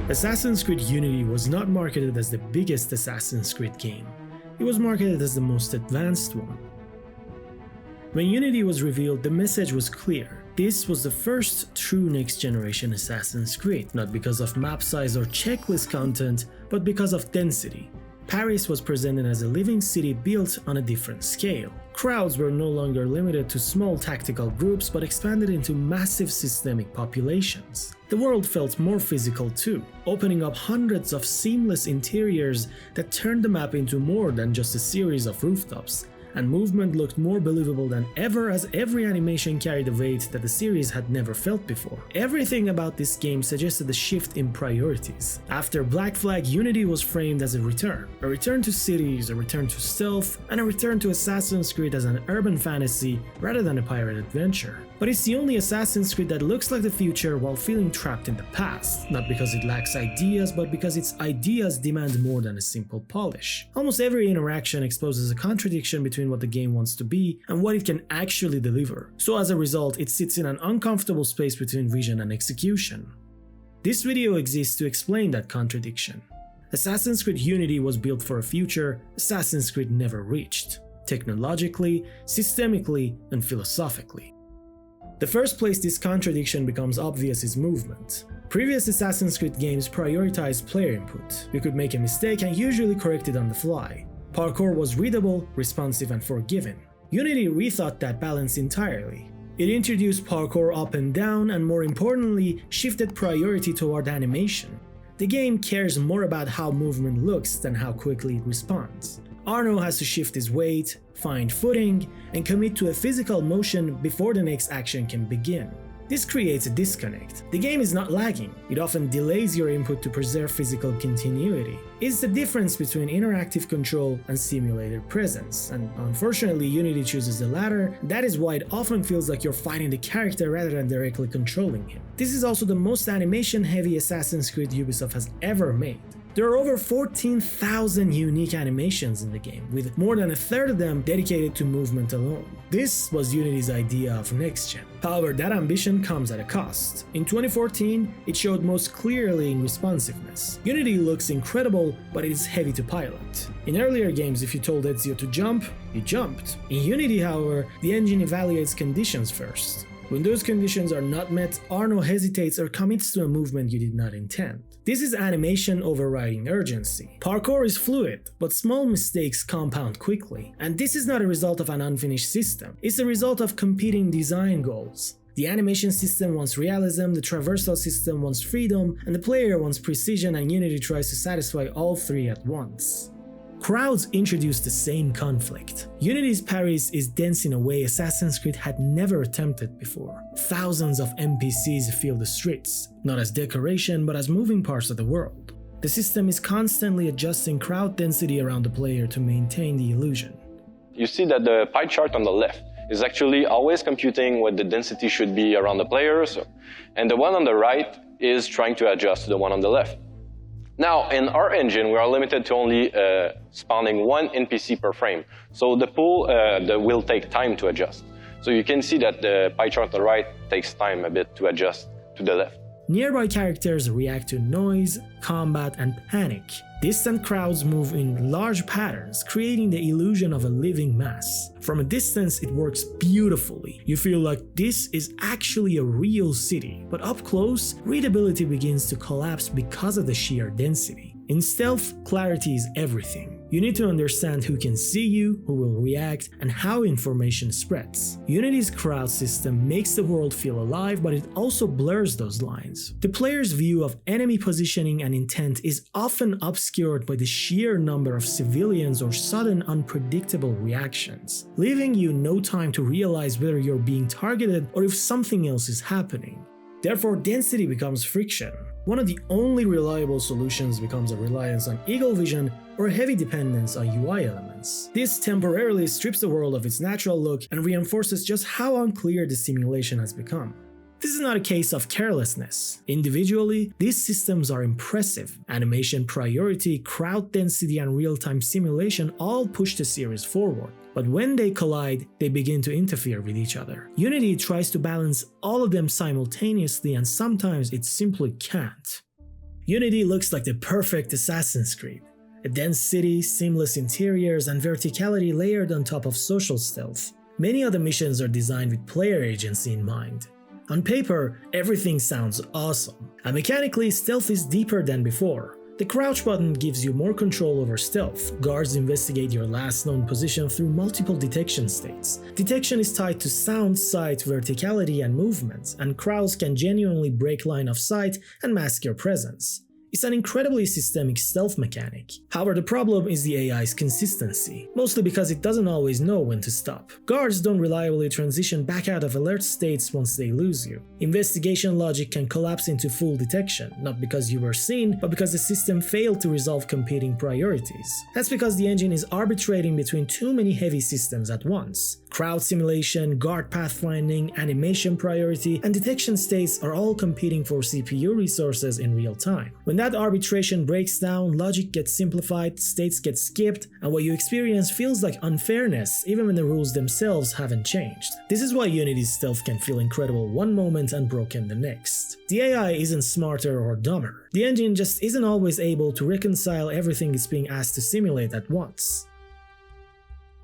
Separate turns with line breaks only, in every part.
Assassin's Creed Unity was not marketed as the biggest Assassin's Creed game. It was marketed as the most advanced one. When Unity was revealed, the message was clear. This was the first true next-generation Assassin's Creed, not because of map size or checklist content, but because of density. Paris was presented as a living city built on a different scale. Crowds were no longer limited to small tactical groups but expanded into massive systemic populations. The world felt more physical too, opening up hundreds of seamless interiors that turned the map into more than just a series of rooftops. And movement looked more believable than ever as every animation carried a weight that the series had never felt before. Everything about this game suggested a shift in priorities. After Black Flag, Unity was framed as a return to cities, a return to stealth, and a return to Assassin's Creed as an urban fantasy rather than a pirate adventure. But it's the only Assassin's Creed that looks like the future while feeling trapped in the past, not because it lacks ideas, but because its ideas demand more than a simple polish. Almost every interaction exposes a contradiction between what the game wants to be and what it can actually deliver. So as a result, it sits in an uncomfortable space between vision and execution. This video exists to explain that contradiction. Assassin's Creed Unity was built for a future Assassin's Creed never reached, technologically, systemically, and philosophically. The first place this contradiction becomes obvious is movement. Previous Assassin's Creed games prioritized player input. You could make a mistake and usually correct it on the fly. Parkour was readable, responsive, and forgiving. Unity rethought that balance entirely. It introduced parkour up and down and, more importantly, shifted priority toward animation. The game cares more about how movement looks than how quickly it responds. Arno has to shift his weight, find footing, and commit to a physical motion before the next action can begin. This creates a disconnect. The game is not lagging, it often delays your input to preserve physical continuity. It's the difference between interactive control and simulated presence, and unfortunately Unity chooses the latter. That is why it often feels like you're fighting the character rather than directly controlling him. This is also the most animation-heavy Assassin's Creed Ubisoft has ever made. There are over 14,000 unique animations in the game, with more than a third of them dedicated to movement alone. This was Unity's idea of next-gen. However, that ambition comes at a cost. In 2014, it showed most clearly in responsiveness. Unity looks incredible, but it is heavy to pilot. In earlier games, if you told Ezio to jump, he jumped. In Unity, however, the engine evaluates conditions first. When those conditions are not met, Arno hesitates or commits to a movement you did not intend. This is animation overriding urgency. Parkour is fluid, but small mistakes compound quickly. And this is not a result of an unfinished system, it's a result of competing design goals. The animation system wants realism, the traversal system wants freedom, and the player wants precision, and Unity tries to satisfy all three at once. Crowds introduce the same conflict. Unity's Paris is dense in a way Assassin's Creed had never attempted before. Thousands of NPCs fill the streets, not as decoration but as moving parts of the world. The system is constantly adjusting crowd density around the player to maintain the illusion.
You see that the pie chart on the left is actually always computing what the density should be around the players, and the one on the right is trying to adjust to the one on the left. Now, in our engine, we are limited to only spawning one NPC per frame. So the pool will take time to adjust. So you can see that the pie chart on the right takes time a bit to adjust to the left.
Nearby characters react to noise, combat, and panic. Distant crowds move in large patterns, creating the illusion of a living mass. From a distance, it works beautifully. You feel like this is actually a real city, but up close, readability begins to collapse because of the sheer density. In stealth, clarity is everything. You need to understand who can see you, who will react, and how information spreads. Unity's crowd system makes the world feel alive, but it also blurs those lines. The player's view of enemy positioning and intent is often obscured by the sheer number of civilians or sudden unpredictable reactions, leaving you no time to realize whether you're being targeted or if something else is happening. Therefore, density becomes friction. One of the only reliable solutions becomes a reliance on eagle vision or a heavy dependence on UI elements. This temporarily strips the world of its natural look and reinforces just how unclear the simulation has become. This is not a case of carelessness. Individually, these systems are impressive. Animation priority, crowd density, and real-time simulation all push the series forward. But when they collide, they begin to interfere with each other. Unity tries to balance all of them simultaneously, and sometimes it simply can't. Unity looks like the perfect Assassin's Creed. A dense city, seamless interiors, and verticality layered on top of social stealth. Many of the missions are designed with player agency in mind. On paper, everything sounds awesome, and mechanically, stealth is deeper than before. The crouch button gives you more control over stealth. Guards investigate your last known position through multiple detection states. Detection is tied to sound, sight, verticality, and movement, and crowds can genuinely break line of sight and mask your presence. It's an incredibly systemic stealth mechanic. However, the problem is the AI's consistency, mostly because it doesn't always know when to stop. Guards don't reliably transition back out of alert states once they lose you. Investigation logic can collapse into full detection, not because you were seen, but because the system failed to resolve competing priorities. That's because the engine is arbitrating between too many heavy systems at once. Crowd simulation, guard pathfinding, animation priority, and detection states are all competing for CPU resources in real time. When that arbitration breaks down, logic gets simplified, states get skipped, and what you experience feels like unfairness even when the rules themselves haven't changed. This is why Unity's stealth can feel incredible one moment and broken the next. The AI isn't smarter or dumber. The engine just isn't always able to reconcile everything it's being asked to simulate at once.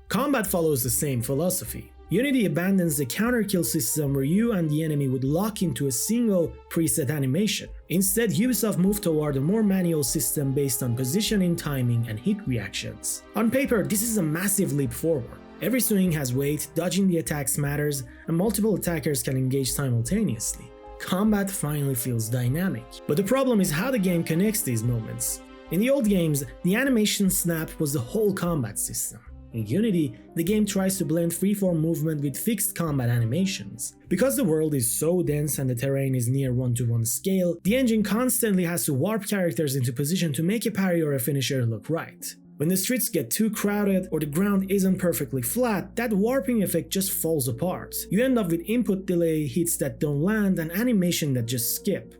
Combat follows the same philosophy. Unity abandons the counter-kill system where you and the enemy would lock into a single preset animation. Instead, Ubisoft moved toward a more manual system based on positioning, timing, and hit reactions. On paper, this is a massive leap forward. Every swing has weight, dodging the attacks matters, and multiple attackers can engage simultaneously. Combat finally feels dynamic. But the problem is how the game connects these moments. In the old games, the animation snap was the whole combat system. In Unity, the game tries to blend freeform movement with fixed combat animations. Because the world is so dense and the terrain is near one-to-one scale, the engine constantly has to warp characters into position to make a parry or a finisher look right. When the streets get too crowded or the ground isn't perfectly flat, that warping effect just falls apart. You end up with input delay, hits that don't land, and animation that just skip.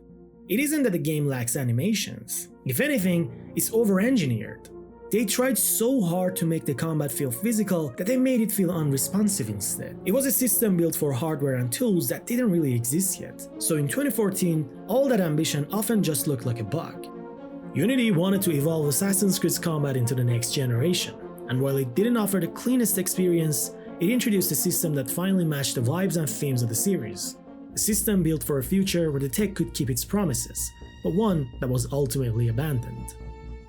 It isn't that the game lacks animations. If anything, it's over-engineered. They tried so hard to make the combat feel physical that they made it feel unresponsive instead. It was a system built for hardware and tools that didn't really exist yet. So in 2014, all that ambition often just looked like a bug. Unity wanted to evolve Assassin's Creed's combat into the next generation, and while it didn't offer the cleanest experience, it introduced a system that finally matched the vibes and themes of the series. A system built for a future where the tech could keep its promises, but one that was ultimately abandoned.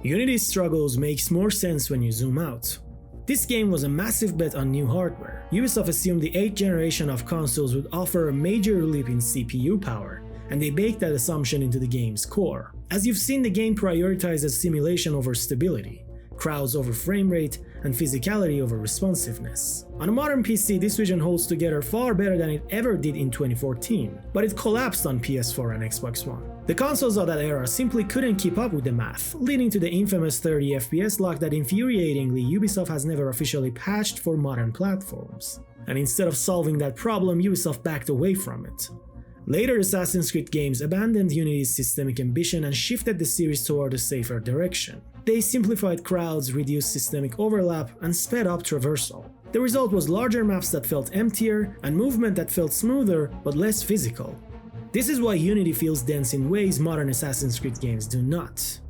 Unity's struggles makes more sense when you zoom out. This game was a massive bet on new hardware. Ubisoft assumed the 8th generation of consoles would offer a major leap in CPU power, and they baked that assumption into the game's core. As you've seen, the game prioritizes simulation over stability, crowds over frame rate, and physicality over responsiveness. On a modern PC, this vision holds together far better than it ever did in 2014, but it collapsed on PS4 and Xbox One. The consoles of that era simply couldn't keep up with the math, leading to the infamous 30 FPS lock that infuriatingly Ubisoft has never officially patched for modern platforms. And instead of solving that problem, Ubisoft backed away from it. Later Assassin's Creed games abandoned Unity's systemic ambition and shifted the series toward a safer direction. They simplified crowds, reduced systemic overlap, and sped up traversal. The result was larger maps that felt emptier, and movement that felt smoother but less physical. This is why Unity feels dense in ways modern Assassin's Creed games do not.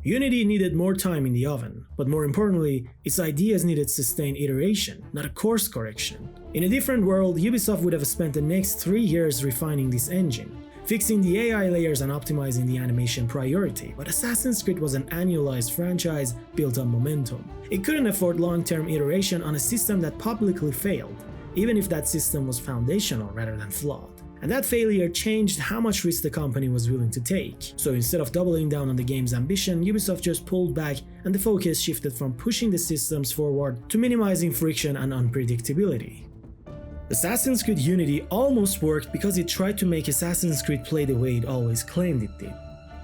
Unity needed more time in the oven, but more importantly, its ideas needed sustained iteration, not a course correction. In a different world, Ubisoft would have spent the next 3 years refining this engine, fixing the AI layers and optimizing the animation priority, but Assassin's Creed was an annualized franchise built on momentum. It couldn't afford long-term iteration on a system that publicly failed, even if that system was foundational rather than flawed. And that failure changed how much risk the company was willing to take. So instead of doubling down on the game's ambition, Ubisoft just pulled back and the focus shifted from pushing the systems forward to minimizing friction and unpredictability. Assassin's Creed Unity almost worked because it tried to make Assassin's Creed play the way it always claimed it did.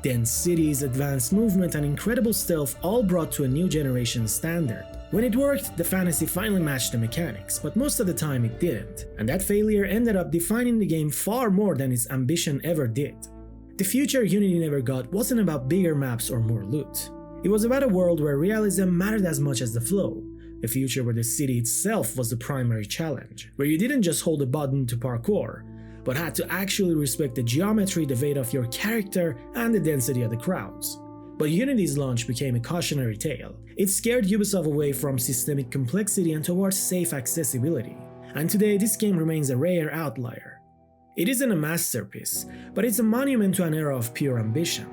Dense cities, advanced movement, and incredible stealth all brought to a new generation standard. When it worked, the fantasy finally matched the mechanics, but most of the time it didn't, and that failure ended up defining the game far more than its ambition ever did. The future Unity never got wasn't about bigger maps or more loot. It was about a world where realism mattered as much as the flow, a future where the city itself was the primary challenge, where you didn't just hold a button to parkour, but had to actually respect the geometry, the weight of your character, and the density of the crowds. But Unity's launch became a cautionary tale. It scared Ubisoft away from systemic complexity and towards safe accessibility. And today, this game remains a rare outlier. It isn't a masterpiece, but it's a monument to an era of pure ambition.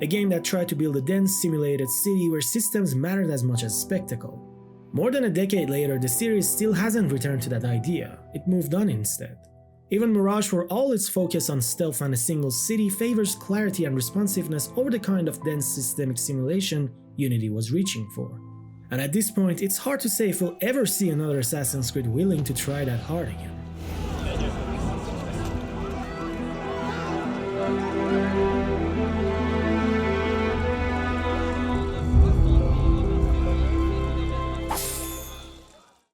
A game that tried to build a dense, simulated city where systems mattered as much as spectacle. More than a decade later, the series still hasn't returned to that idea. It moved on instead. Even Mirage, for all its focus on stealth and a single city, favors clarity and responsiveness over the kind of dense systemic simulation Unity was reaching for. And at this point, it's hard to say if we'll ever see another Assassin's Creed willing to try that hard again.